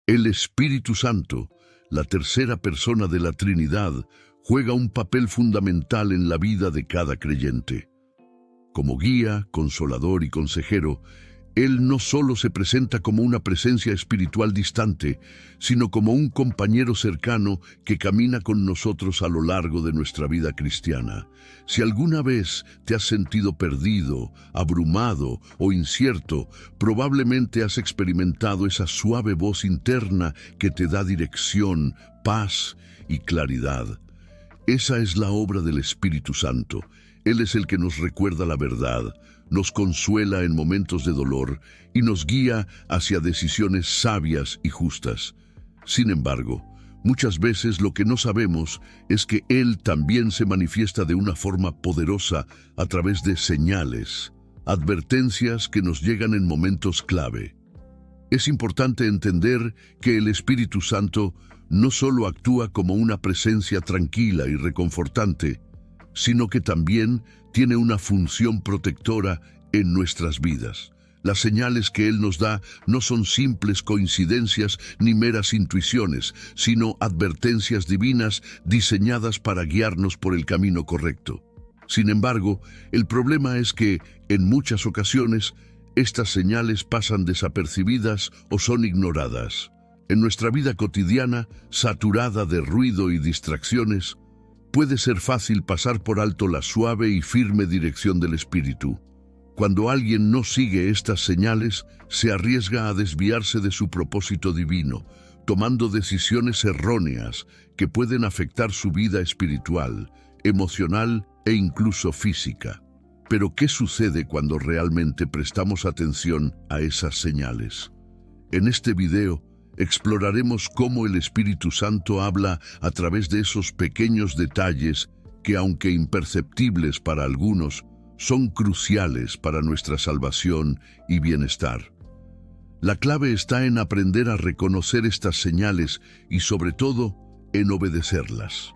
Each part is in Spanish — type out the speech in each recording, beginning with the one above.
El Espíritu Santo, la tercera persona de la Trinidad, juega un papel fundamental en la vida de cada creyente. Como guía, consolador y consejero, Él no solo se presenta como una presencia espiritual distante, sino como un compañero cercano que camina con nosotros a lo largo de nuestra vida cristiana. Si alguna vez te has sentido perdido, abrumado o incierto, probablemente has experimentado esa suave voz interna que te da dirección, paz y claridad. Esa es la obra del Espíritu Santo. Él es el que nos recuerda la verdad, nos consuela en momentos de dolor y nos guía hacia decisiones sabias y justas. Sin embargo, muchas veces lo que no sabemos es que Él también se manifiesta de una forma poderosa a través de señales, advertencias que nos llegan en momentos clave. Es importante entender que el Espíritu Santo no solo actúa como una presencia tranquila y reconfortante, sino que también tiene una función protectora en nuestras vidas. Las señales que Él nos da no son simples coincidencias ni meras intuiciones, sino advertencias divinas diseñadas para guiarnos por el camino correcto. Sin embargo, el problema es que, en muchas ocasiones, estas señales pasan desapercibidas o son ignoradas. En nuestra vida cotidiana, saturada de ruido y distracciones, puede ser fácil pasar por alto la suave y firme dirección del Espíritu. Cuando alguien no sigue estas señales, se arriesga a desviarse de su propósito divino, tomando decisiones erróneas que pueden afectar su vida espiritual, emocional e incluso física. Pero, ¿qué sucede cuando realmente prestamos atención a esas señales? En este video, exploraremos cómo el Espíritu Santo habla a través de esos pequeños detalles que, aunque imperceptibles para algunos, son cruciales para nuestra salvación y bienestar. La clave está en aprender a reconocer estas señales y, sobre todo, en obedecerlas.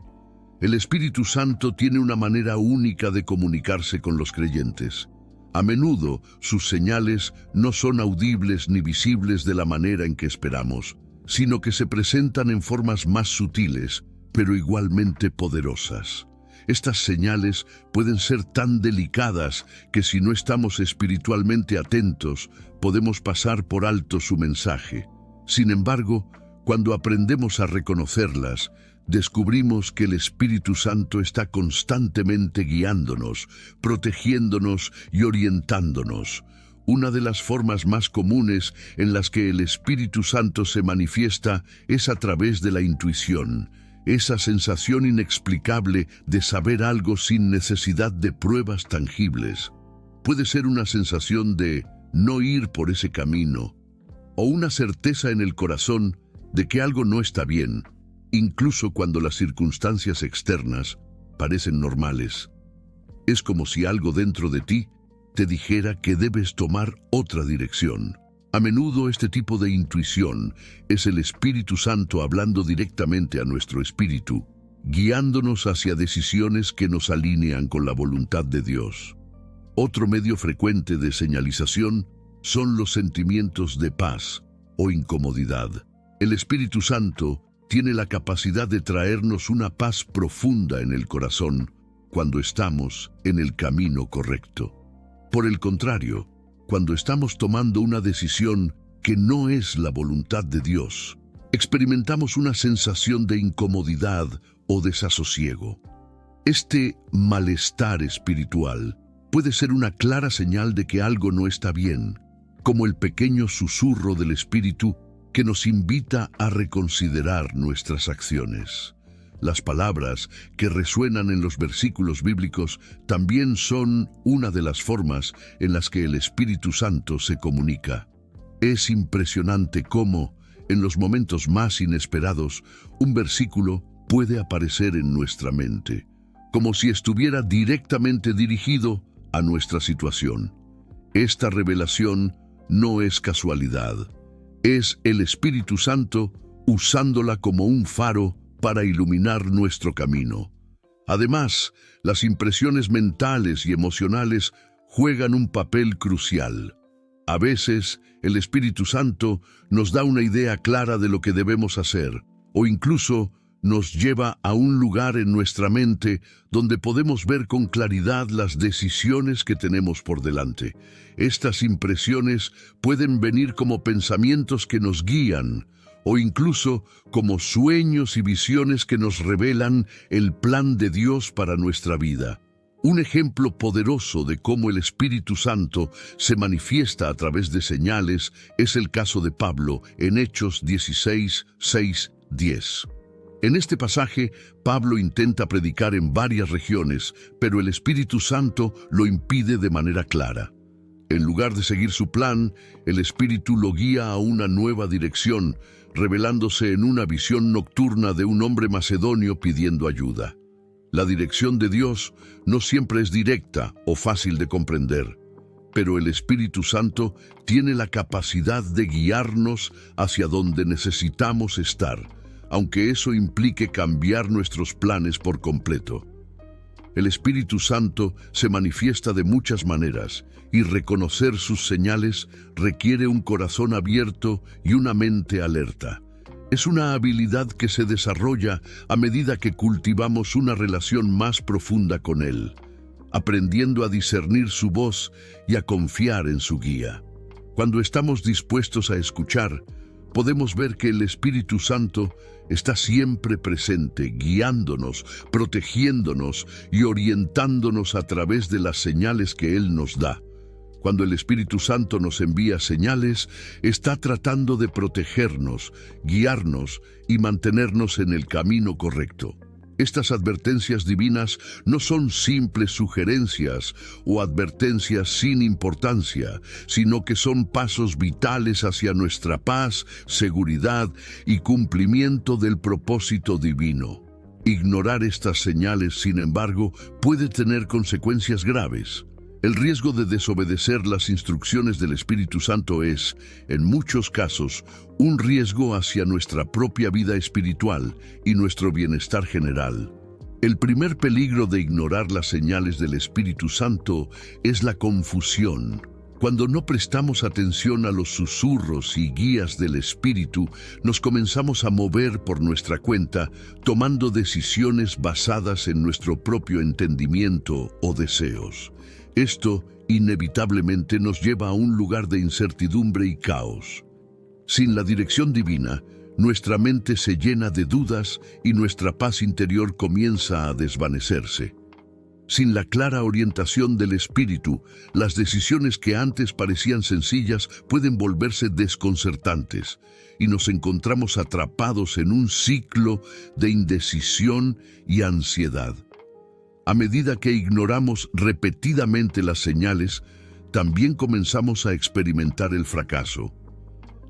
El Espíritu Santo tiene una manera única de comunicarse con los creyentes. A menudo, sus señales no son audibles ni visibles de la manera en que esperamos, sino que se presentan en formas más sutiles, pero igualmente poderosas. Estas señales pueden ser tan delicadas que si no estamos espiritualmente atentos, podemos pasar por alto su mensaje. Sin embargo, cuando aprendemos a reconocerlas, descubrimos que el Espíritu Santo está constantemente guiándonos, protegiéndonos y orientándonos. Una de las formas más comunes en las que el Espíritu Santo se manifiesta es a través de la intuición, esa sensación inexplicable de saber algo sin necesidad de pruebas tangibles. Puede ser una sensación de no ir por ese camino, o una certeza en el corazón de que algo no está bien, incluso cuando las circunstancias externas parecen normales. Es como si algo dentro de ti te dijera que debes tomar otra dirección. A menudo este tipo de intuición es el Espíritu Santo hablando directamente a nuestro espíritu, guiándonos hacia decisiones que nos alinean con la voluntad de Dios. Otro medio frecuente de señalización son los sentimientos de paz o incomodidad. El Espíritu Santo tiene la capacidad de traernos una paz profunda en el corazón cuando estamos en el camino correcto. Por el contrario, cuando estamos tomando una decisión que no es la voluntad de Dios, experimentamos una sensación de incomodidad o desasosiego. Este malestar espiritual puede ser una clara señal de que algo no está bien, como el pequeño susurro del Espíritu que nos invita a reconsiderar nuestras acciones. Las palabras que resuenan en los versículos bíblicos también son una de las formas en las que el Espíritu Santo se comunica. Es impresionante cómo, en los momentos más inesperados, un versículo puede aparecer en nuestra mente, como si estuviera directamente dirigido a nuestra situación. Esta revelación no es casualidad. Es el Espíritu Santo usándola como un faro para iluminar nuestro camino. Además, las impresiones mentales y emocionales juegan un papel crucial. A veces, el Espíritu Santo nos da una idea clara de lo que debemos hacer, o incluso nos lleva a un lugar en nuestra mente donde podemos ver con claridad las decisiones que tenemos por delante. Estas impresiones pueden venir como pensamientos que nos guían, o incluso como sueños y visiones que nos revelan el plan de Dios para nuestra vida. Un ejemplo poderoso de cómo el Espíritu Santo se manifiesta a través de señales es el caso de Pablo en Hechos 16, 6, 10. En este pasaje, Pablo intenta predicar en varias regiones, pero el Espíritu Santo lo impide de manera clara. En lugar de seguir su plan, el Espíritu lo guía a una nueva dirección, revelándose en una visión nocturna de un hombre macedonio pidiendo ayuda. La dirección de Dios no siempre es directa o fácil de comprender, pero el Espíritu Santo tiene la capacidad de guiarnos hacia donde necesitamos estar, aunque eso implique cambiar nuestros planes por completo. El Espíritu Santo se manifiesta de muchas maneras, y reconocer sus señales requiere un corazón abierto y una mente alerta. Es una habilidad que se desarrolla a medida que cultivamos una relación más profunda con Él, aprendiendo a discernir su voz y a confiar en su guía. Cuando estamos dispuestos a escuchar, podemos ver que el Espíritu Santo está siempre presente, guiándonos, protegiéndonos y orientándonos a través de las señales que Él nos da. Cuando el Espíritu Santo nos envía señales, está tratando de protegernos, guiarnos y mantenernos en el camino correcto. Estas advertencias divinas no son simples sugerencias o advertencias sin importancia, sino que son pasos vitales hacia nuestra paz, seguridad y cumplimiento del propósito divino. Ignorar estas señales, sin embargo, puede tener consecuencias graves. El riesgo de desobedecer las instrucciones del Espíritu Santo es, en muchos casos, un riesgo hacia nuestra propia vida espiritual y nuestro bienestar general. El primer peligro de ignorar las señales del Espíritu Santo es la confusión. Cuando no prestamos atención a los susurros y guías del Espíritu, nos comenzamos a mover por nuestra cuenta, tomando decisiones basadas en nuestro propio entendimiento o deseos. Esto inevitablemente nos lleva a un lugar de incertidumbre y caos. Sin la dirección divina, nuestra mente se llena de dudas y nuestra paz interior comienza a desvanecerse. Sin la clara orientación del Espíritu, las decisiones que antes parecían sencillas pueden volverse desconcertantes y nos encontramos atrapados en un ciclo de indecisión y ansiedad. A medida que ignoramos repetidamente las señales, también comenzamos a experimentar el fracaso.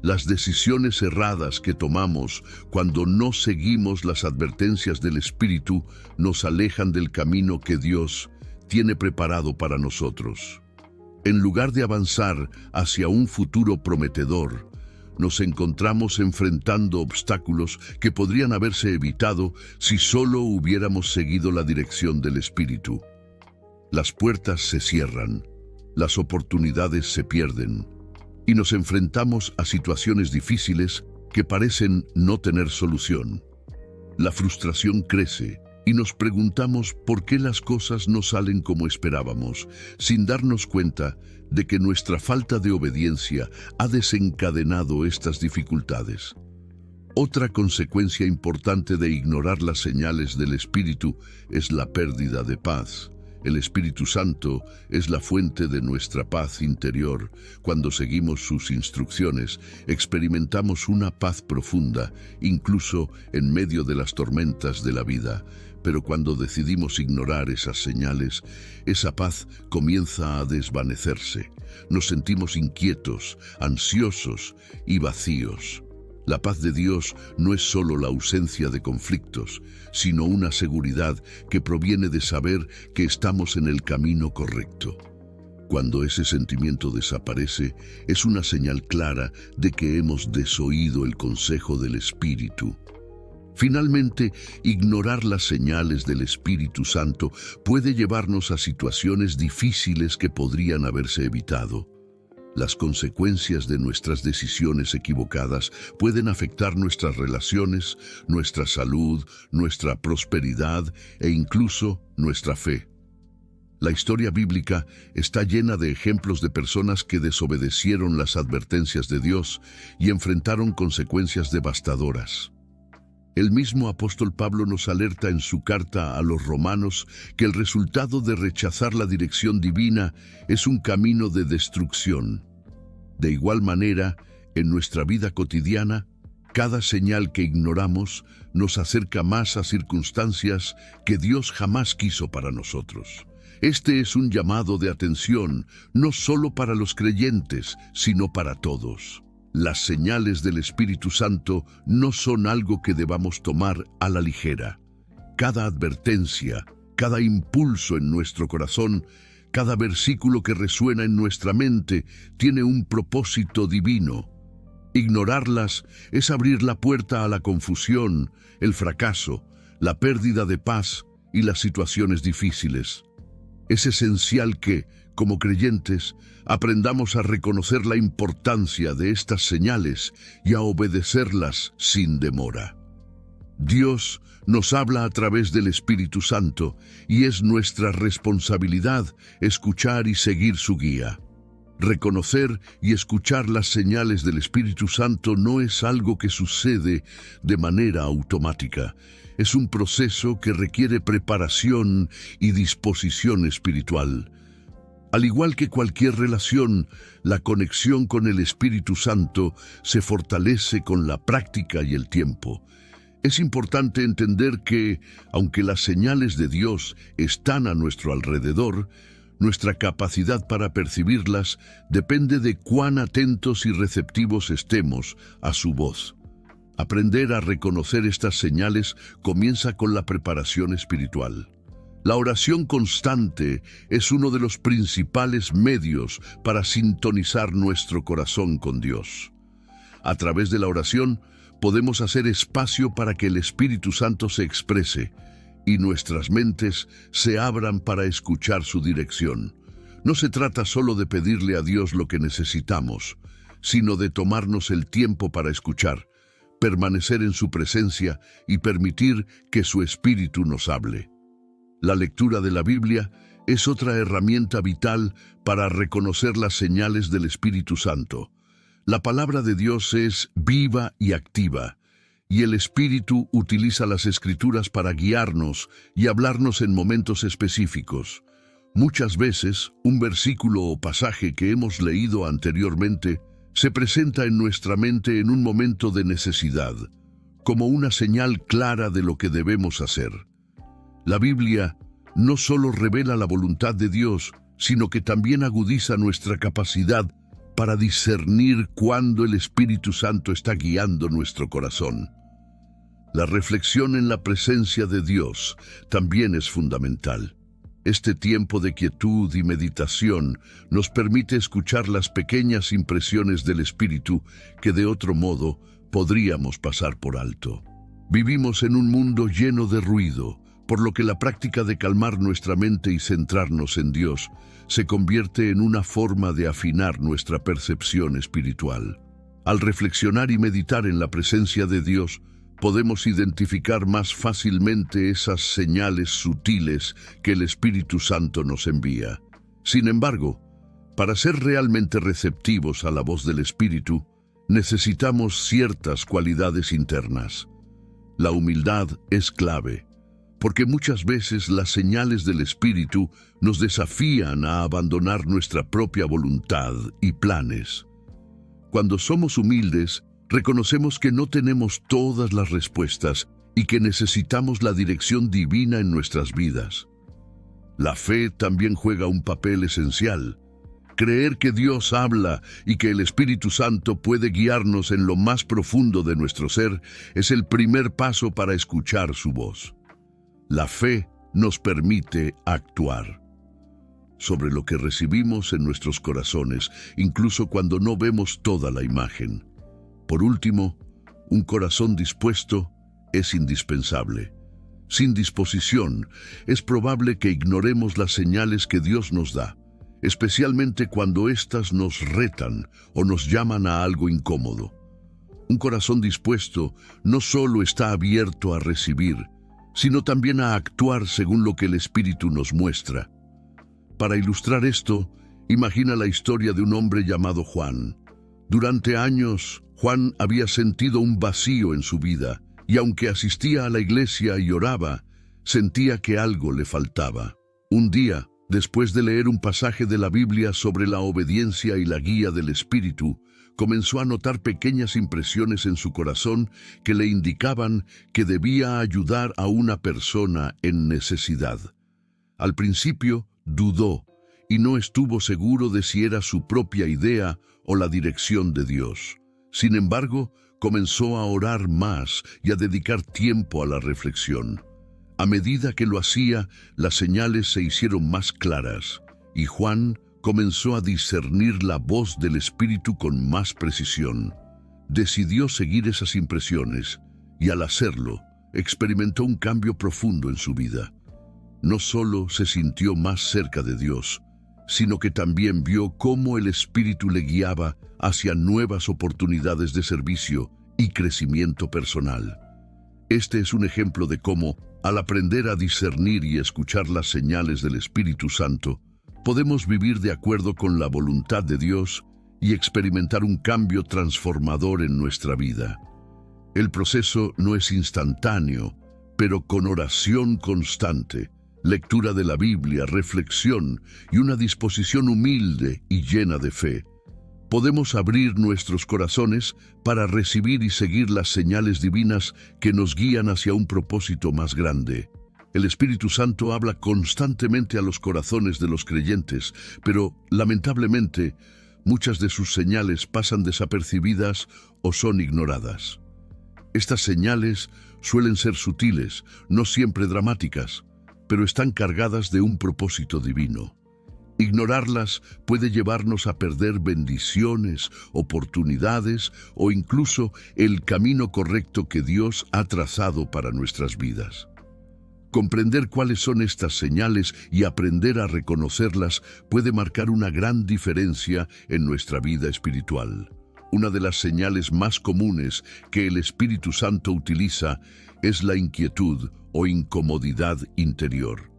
Las decisiones erradas que tomamos cuando no seguimos las advertencias del Espíritu nos alejan del camino que Dios tiene preparado para nosotros. En lugar de avanzar hacia un futuro prometedor, nos encontramos enfrentando obstáculos que podrían haberse evitado si solo hubiéramos seguido la dirección del Espíritu. Las puertas se cierran, las oportunidades se pierden, y nos enfrentamos a situaciones difíciles que parecen no tener solución. La frustración crece y nos preguntamos por qué las cosas no salen como esperábamos, sin darnos cuenta de que nuestra falta de obediencia ha desencadenado estas dificultades. Otra consecuencia importante de ignorar las señales del Espíritu es la pérdida de paz. El Espíritu Santo es la fuente de nuestra paz interior. Cuando seguimos sus instrucciones, experimentamos una paz profunda, incluso en medio de las tormentas de la vida. Pero cuando decidimos ignorar esas señales, esa paz comienza a desvanecerse. Nos sentimos inquietos, ansiosos y vacíos. La paz de Dios no es solo la ausencia de conflictos, sino una seguridad que proviene de saber que estamos en el camino correcto. Cuando ese sentimiento desaparece, es una señal clara de que hemos desoído el consejo del Espíritu. Finalmente, ignorar las señales del Espíritu Santo puede llevarnos a situaciones difíciles que podrían haberse evitado. Las consecuencias de nuestras decisiones equivocadas pueden afectar nuestras relaciones, nuestra salud, nuestra prosperidad e incluso nuestra fe. La historia bíblica está llena de ejemplos de personas que desobedecieron las advertencias de Dios y enfrentaron consecuencias devastadoras. El mismo apóstol Pablo nos alerta en su carta a los romanos que el resultado de rechazar la dirección divina es un camino de destrucción. De igual manera, en nuestra vida cotidiana, cada señal que ignoramos nos acerca más a circunstancias que Dios jamás quiso para nosotros. Este es un llamado de atención, no solo para los creyentes, sino para todos. Las señales del Espíritu Santo no son algo que debamos tomar a la ligera. Cada advertencia, cada impulso en nuestro corazón, cada versículo que resuena en nuestra mente tiene un propósito divino. Ignorarlas es abrir la puerta a la confusión, el fracaso, la pérdida de paz y las situaciones difíciles. Es esencial que, como creyentes, aprendamos a reconocer la importancia de estas señales y a obedecerlas sin demora. Dios nos habla a través del Espíritu Santo y es nuestra responsabilidad escuchar y seguir su guía. Reconocer y escuchar las señales del Espíritu Santo no es algo que sucede de manera automática. Es un proceso que requiere preparación y disposición espiritual. Al igual que cualquier relación, la conexión con el Espíritu Santo se fortalece con la práctica y el tiempo. Es importante entender que, aunque las señales de Dios están a nuestro alrededor, nuestra capacidad para percibirlas depende de cuán atentos y receptivos estemos a su voz. Aprender a reconocer estas señales comienza con la preparación espiritual. La oración constante es uno de los principales medios para sintonizar nuestro corazón con Dios. A través de la oración podemos hacer espacio para que el Espíritu Santo se exprese y nuestras mentes se abran para escuchar su dirección. No se trata solo de pedirle a Dios lo que necesitamos, sino de tomarnos el tiempo para escuchar, permanecer en su presencia y permitir que su Espíritu nos hable. La lectura de la Biblia es otra herramienta vital para reconocer las señales del Espíritu Santo. La palabra de Dios es viva y activa, y el Espíritu utiliza las Escrituras para guiarnos y hablarnos en momentos específicos. Muchas veces, un versículo o pasaje que hemos leído anteriormente se presenta en nuestra mente en un momento de necesidad, como una señal clara de lo que debemos hacer. La Biblia no solo revela la voluntad de Dios, sino que también agudiza nuestra capacidad para discernir cuándo el Espíritu Santo está guiando nuestro corazón. La reflexión en la presencia de Dios también es fundamental. Este tiempo de quietud y meditación nos permite escuchar las pequeñas impresiones del Espíritu que de otro modo podríamos pasar por alto. Vivimos en un mundo lleno de ruido, por lo que la práctica de calmar nuestra mente y centrarnos en Dios se convierte en una forma de afinar nuestra percepción espiritual. Al reflexionar y meditar en la presencia de Dios, podemos identificar más fácilmente esas señales sutiles que el Espíritu Santo nos envía. Sin embargo, para ser realmente receptivos a la voz del Espíritu, necesitamos ciertas cualidades internas. La humildad es clave, porque muchas veces las señales del Espíritu nos desafían a abandonar nuestra propia voluntad y planes. Cuando somos humildes, reconocemos que no tenemos todas las respuestas y que necesitamos la dirección divina en nuestras vidas. La fe también juega un papel esencial. Creer que Dios habla y que el Espíritu Santo puede guiarnos en lo más profundo de nuestro ser es el primer paso para escuchar su voz. La fe nos permite actuar sobre lo que recibimos en nuestros corazones, incluso cuando no vemos toda la imagen. Por último, un corazón dispuesto es indispensable. Sin disposición, es probable que ignoremos las señales que Dios nos da. especialmente cuando éstas nos retan o nos llaman a algo incómodo. Un corazón dispuesto no solo está abierto a recibir, sino también a actuar según lo que el Espíritu nos muestra. Para ilustrar esto, imagina la historia de un hombre llamado Juan. Durante años, Juan había sentido un vacío en su vida, y aunque asistía a la iglesia y oraba, sentía que algo le faltaba. Un día, después de leer un pasaje de la Biblia sobre la obediencia y la guía del Espíritu, comenzó a notar pequeñas impresiones en su corazón que le indicaban que debía ayudar a una persona en necesidad. Al principio, dudó y no estuvo seguro de si era su propia idea o la dirección de Dios. Sin embargo, comenzó a orar más y a dedicar tiempo a la reflexión. A medida que lo hacía, las señales se hicieron más claras, y Juan comenzó a discernir la voz del Espíritu con más precisión. Decidió seguir esas impresiones, y al hacerlo, experimentó un cambio profundo en su vida. No solo se sintió más cerca de Dios, sino que también vio cómo el Espíritu le guiaba hacia nuevas oportunidades de servicio y crecimiento personal. Este es un ejemplo de cómo, al aprender a discernir y escuchar las señales del Espíritu Santo, podemos vivir de acuerdo con la voluntad de Dios y experimentar un cambio transformador en nuestra vida. El proceso no es instantáneo, pero con oración constante, lectura de la Biblia, reflexión y una disposición humilde y llena de fe, podemos abrir nuestros corazones para recibir y seguir las señales divinas que nos guían hacia un propósito más grande. El Espíritu Santo habla constantemente a los corazones de los creyentes, pero, lamentablemente, muchas de sus señales pasan desapercibidas o son ignoradas. Estas señales suelen ser sutiles, no siempre dramáticas, pero están cargadas de un propósito divino. Ignorarlas puede llevarnos a perder bendiciones, oportunidades o incluso el camino correcto que Dios ha trazado para nuestras vidas. Comprender cuáles son estas señales y aprender a reconocerlas puede marcar una gran diferencia en nuestra vida espiritual. Una de las señales más comunes que el Espíritu Santo utiliza es la inquietud o incomodidad interior.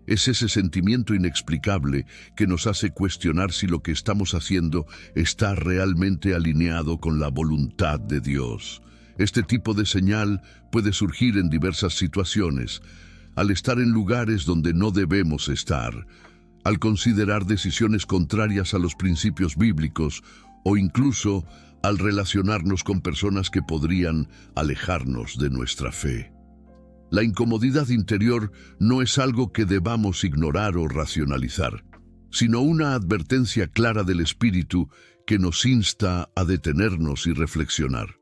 Es ese sentimiento inexplicable que nos hace cuestionar si lo que estamos haciendo está realmente alineado con la voluntad de Dios. Este tipo de señal puede surgir en diversas situaciones, al estar en lugares donde no debemos estar, al considerar decisiones contrarias a los principios bíblicos o incluso al relacionarnos con personas que podrían alejarnos de nuestra fe. La incomodidad interior no es algo que debamos ignorar o racionalizar, sino una advertencia clara del Espíritu que nos insta a detenernos y reflexionar.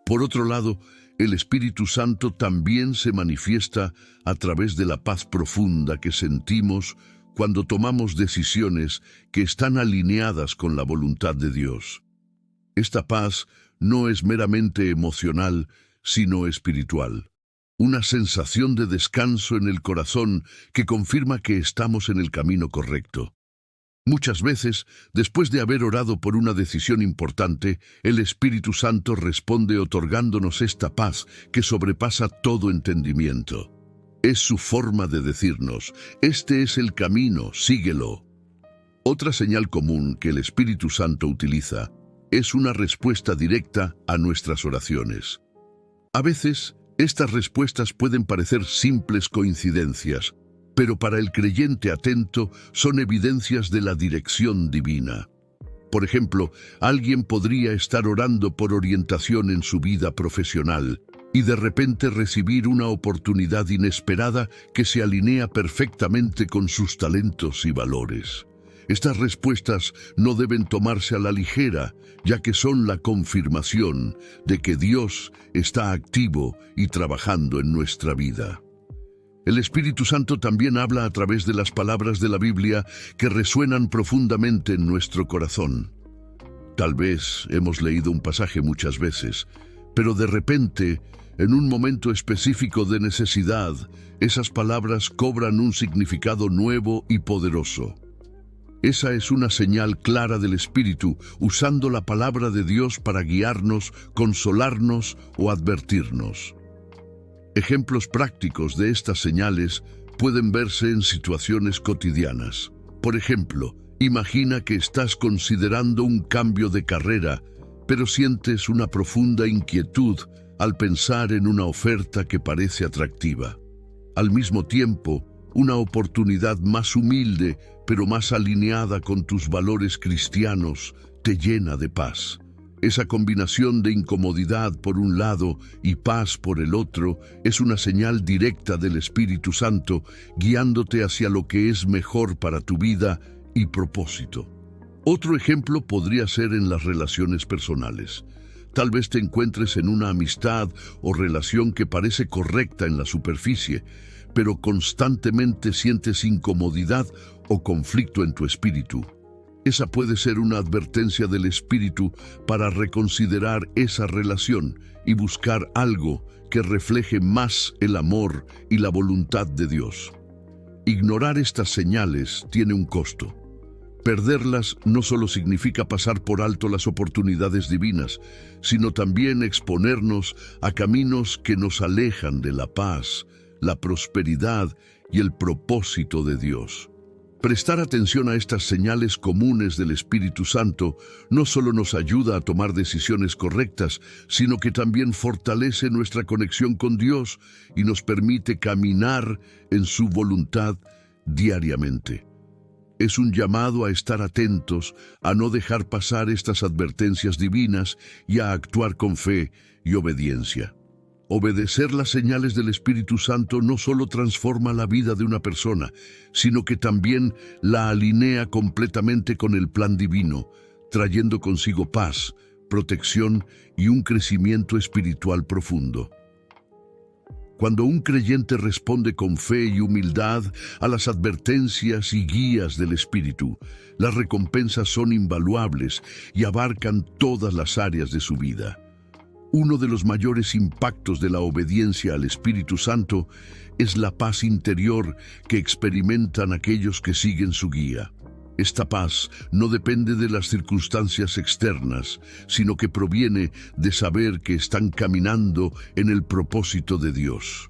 Por otro lado, el Espíritu Santo también se manifiesta a través de la paz profunda que sentimos cuando tomamos decisiones que están alineadas con la voluntad de Dios. Esta paz no es meramente emocional, sino espiritual. Una sensación de descanso en el corazón que confirma que estamos en el camino correcto. Muchas veces, después de haber orado por una decisión importante, el Espíritu Santo responde otorgándonos esta paz que sobrepasa todo entendimiento. Es su forma de decirnos, este es el camino, síguelo. Otra señal común que el Espíritu Santo utiliza es una respuesta directa a nuestras oraciones. A veces, estas respuestas pueden parecer simples coincidencias, pero para el creyente atento son evidencias de la dirección divina. Por ejemplo, alguien podría estar orando por orientación en su vida profesional y de repente recibir una oportunidad inesperada que se alinea perfectamente con sus talentos y valores. Estas respuestas no deben tomarse a la ligera, ya que son la confirmación de que Dios está activo y trabajando en nuestra vida. El Espíritu Santo también habla a través de las palabras de la Biblia que resuenan profundamente en nuestro corazón. Tal vez hemos leído un pasaje muchas veces, pero de repente, en un momento específico de necesidad, esas palabras cobran un significado nuevo y poderoso. Esa es una señal clara del Espíritu, usando la palabra de Dios para guiarnos, consolarnos o advertirnos. Ejemplos prácticos de estas señales pueden verse en situaciones cotidianas. Por ejemplo, imagina que estás considerando un cambio de carrera, pero sientes una profunda inquietud al pensar en una oferta que parece atractiva. Al mismo tiempo, una oportunidad más humilde, pero más alineada con tus valores cristianos, te llena de paz. Esa combinación de incomodidad por un lado y paz por el otro es una señal directa del Espíritu Santo, guiándote hacia lo que es mejor para tu vida y propósito. Otro ejemplo podría ser en las relaciones personales. Tal vez te encuentres en una amistad o relación que parece correcta en la superficie, pero constantemente sientes incomodidad o conflicto en tu espíritu. Esa puede ser una advertencia del Espíritu para reconsiderar esa relación y buscar algo que refleje más el amor y la voluntad de Dios. Ignorar estas señales tiene un costo. Perderlas no solo significa pasar por alto las oportunidades divinas, sino también exponernos a caminos que nos alejan de la paz, la prosperidad y el propósito de Dios. Prestar atención a estas señales comunes del Espíritu Santo no solo nos ayuda a tomar decisiones correctas, sino que también fortalece nuestra conexión con Dios y nos permite caminar en su voluntad diariamente. Es un llamado a estar atentos, a no dejar pasar estas advertencias divinas y a actuar con fe y obediencia. Obedecer las señales del Espíritu Santo no solo transforma la vida de una persona, sino que también la alinea completamente con el plan divino, trayendo consigo paz, protección y un crecimiento espiritual profundo. Cuando un creyente responde con fe y humildad a las advertencias y guías del Espíritu, las recompensas son invaluables y abarcan todas las áreas de su vida. Uno de los mayores impactos de la obediencia al Espíritu Santo es la paz interior que experimentan aquellos que siguen su guía. Esta paz no depende de las circunstancias externas, sino que proviene de saber que están caminando en el propósito de Dios.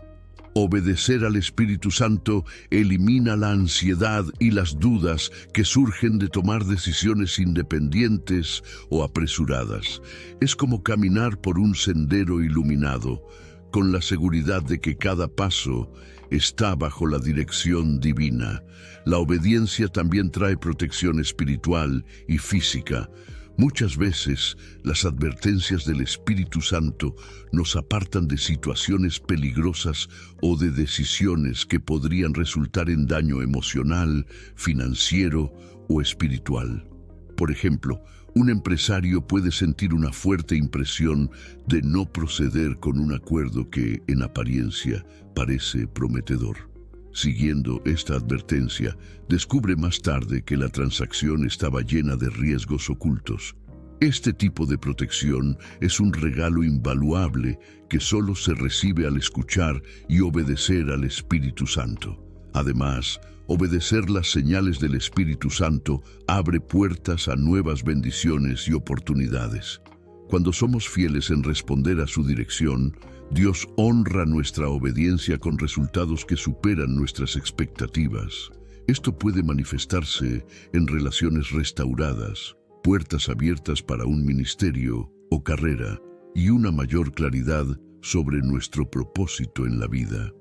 Obedecer al Espíritu Santo elimina la ansiedad y las dudas que surgen de tomar decisiones independientes o apresuradas. Es como caminar por un sendero iluminado, con la seguridad de que cada paso está bajo la dirección divina. La obediencia también trae protección espiritual y física. Muchas veces, las advertencias del Espíritu Santo nos apartan de situaciones peligrosas o de decisiones que podrían resultar en daño emocional, financiero o espiritual. Por ejemplo, un empresario puede sentir una fuerte impresión de no proceder con un acuerdo que, en apariencia, parece prometedor. Siguiendo esta advertencia, descubre más tarde que la transacción estaba llena de riesgos ocultos. Este tipo de protección es un regalo invaluable que solo se recibe al escuchar y obedecer al Espíritu Santo. Además, obedecer las señales del Espíritu Santo abre puertas a nuevas bendiciones y oportunidades. Cuando somos fieles en responder a su dirección, Dios honra nuestra obediencia con resultados que superan nuestras expectativas. Esto puede manifestarse en relaciones restauradas, puertas abiertas para un ministerio o carrera y una mayor claridad sobre nuestro propósito en la vida.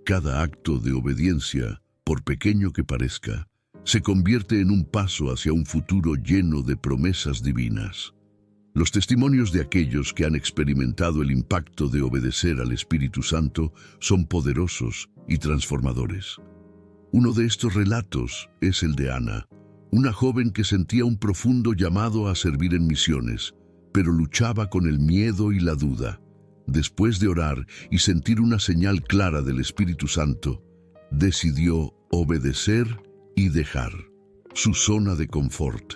Cada acto de obediencia, por pequeño que parezca, se convierte en un paso hacia un futuro lleno de promesas divinas. Los testimonios de aquellos que han experimentado el impacto de obedecer al Espíritu Santo son poderosos y transformadores. Uno de estos relatos es el de Ana, una joven que sentía un profundo llamado a servir en misiones, pero luchaba con el miedo y la duda. Después de orar y sentir una señal clara del Espíritu Santo, decidió obedecer y dejar su zona de confort.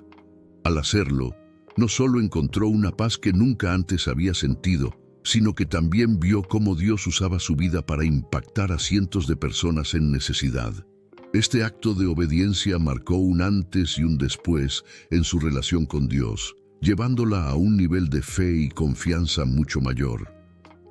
Al hacerlo, no solo encontró una paz que nunca antes había sentido, sino que también vio cómo Dios usaba su vida para impactar a cientos de personas en necesidad. Este acto de obediencia marcó un antes y un después en su relación con Dios, llevándola a un nivel de fe y confianza mucho mayor.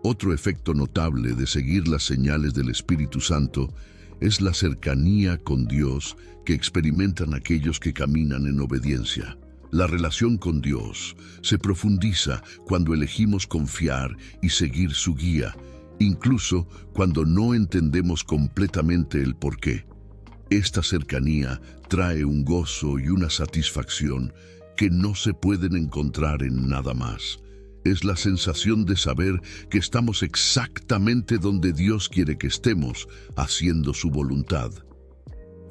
Otro efecto notable de seguir las señales del Espíritu Santo es la cercanía con Dios que experimentan aquellos que caminan en obediencia. La relación con Dios se profundiza cuando elegimos confiar y seguir su guía, incluso cuando no entendemos completamente el porqué. Esta cercanía trae un gozo y una satisfacción que no se pueden encontrar en nada más. Es la sensación de saber que estamos exactamente donde Dios quiere que estemos, haciendo su voluntad.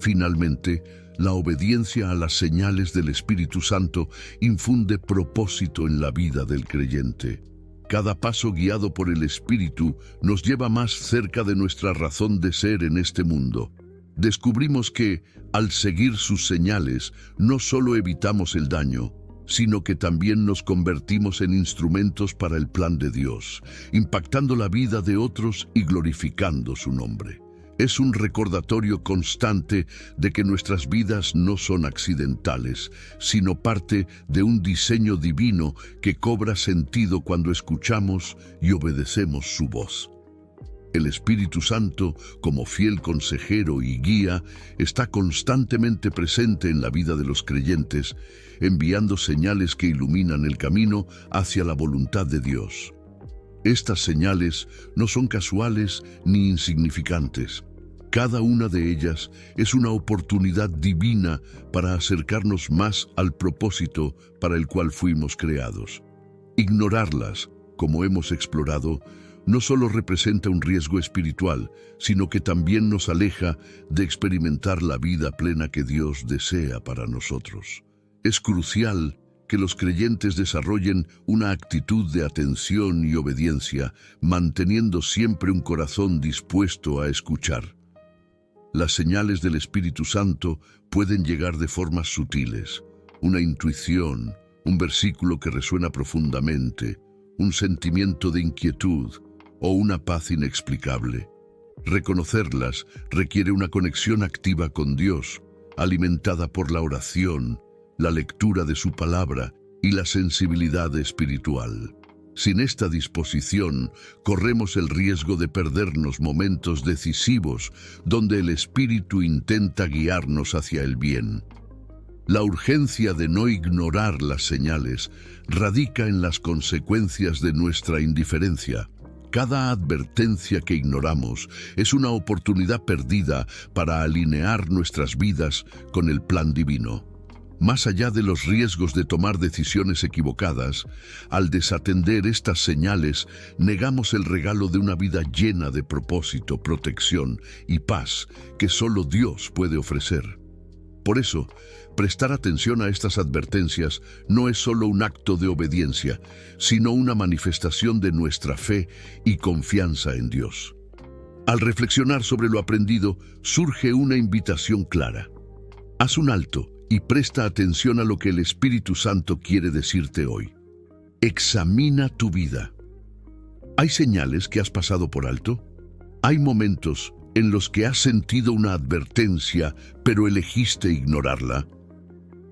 Finalmente, la obediencia a las señales del Espíritu Santo infunde propósito en la vida del creyente. Cada paso guiado por el Espíritu nos lleva más cerca de nuestra razón de ser en este mundo. Descubrimos que, al seguir sus señales, no solo evitamos el daño, sino que también nos convertimos en instrumentos para el plan de Dios, impactando la vida de otros y glorificando su nombre. Es un recordatorio constante de que nuestras vidas no son accidentales, sino parte de un diseño divino que cobra sentido cuando escuchamos y obedecemos su voz. El Espíritu Santo, como fiel consejero y guía, está constantemente presente en la vida de los creyentes, enviando señales que iluminan el camino hacia la voluntad de Dios. Estas señales no son casuales ni insignificantes. Cada una de ellas es una oportunidad divina para acercarnos más al propósito para el cual fuimos creados. Ignorarlas, como hemos explorado, no solo representa un riesgo espiritual, sino que también nos aleja de experimentar la vida plena que Dios desea para nosotros. Es crucial que los creyentes desarrollen una actitud de atención y obediencia, manteniendo siempre un corazón dispuesto a escuchar. Las señales del Espíritu Santo pueden llegar de formas sutiles: una intuición, un versículo que resuena profundamente, un sentimiento de inquietud o una paz inexplicable. Reconocerlas requiere una conexión activa con Dios, alimentada por la oración, la lectura de su palabra y la sensibilidad espiritual. Sin esta disposición, corremos el riesgo de perdernos momentos decisivos donde el Espíritu intenta guiarnos hacia el bien. La urgencia de no ignorar las señales radica en las consecuencias de nuestra indiferencia. Cada advertencia que ignoramos es una oportunidad perdida para alinear nuestras vidas con el plan divino. Más allá de los riesgos de tomar decisiones equivocadas, al desatender estas señales, negamos el regalo de una vida llena de propósito, protección y paz que solo Dios puede ofrecer. Por eso, prestar atención a estas advertencias no es solo un acto de obediencia, sino una manifestación de nuestra fe y confianza en Dios. Al reflexionar sobre lo aprendido, surge una invitación clara. Haz un alto y presta atención a lo que el Espíritu Santo quiere decirte hoy. Examina tu vida. ¿Hay señales que has pasado por alto? ¿Hay momentos en los que has sentido una advertencia, pero elegiste ignorarla?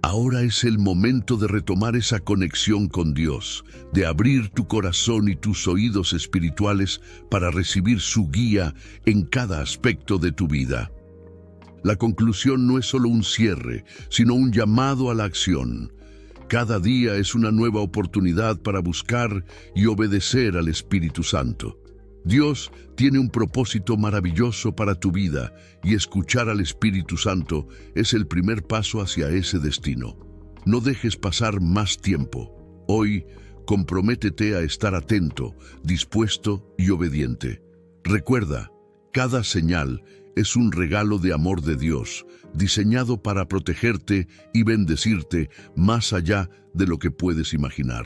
Ahora es el momento de retomar esa conexión con Dios, de abrir tu corazón y tus oídos espirituales para recibir su guía en cada aspecto de tu vida. La conclusión no es solo un cierre, sino un llamado a la acción. Cada día es una nueva oportunidad para buscar y obedecer al Espíritu Santo. Dios tiene un propósito maravilloso para tu vida y escuchar al Espíritu Santo es el primer paso hacia ese destino. No dejes pasar más tiempo. Hoy, comprométete a estar atento, dispuesto y obediente. Recuerda, cada señal es un regalo de amor de Dios, diseñado para protegerte y bendecirte más allá de lo que puedes imaginar.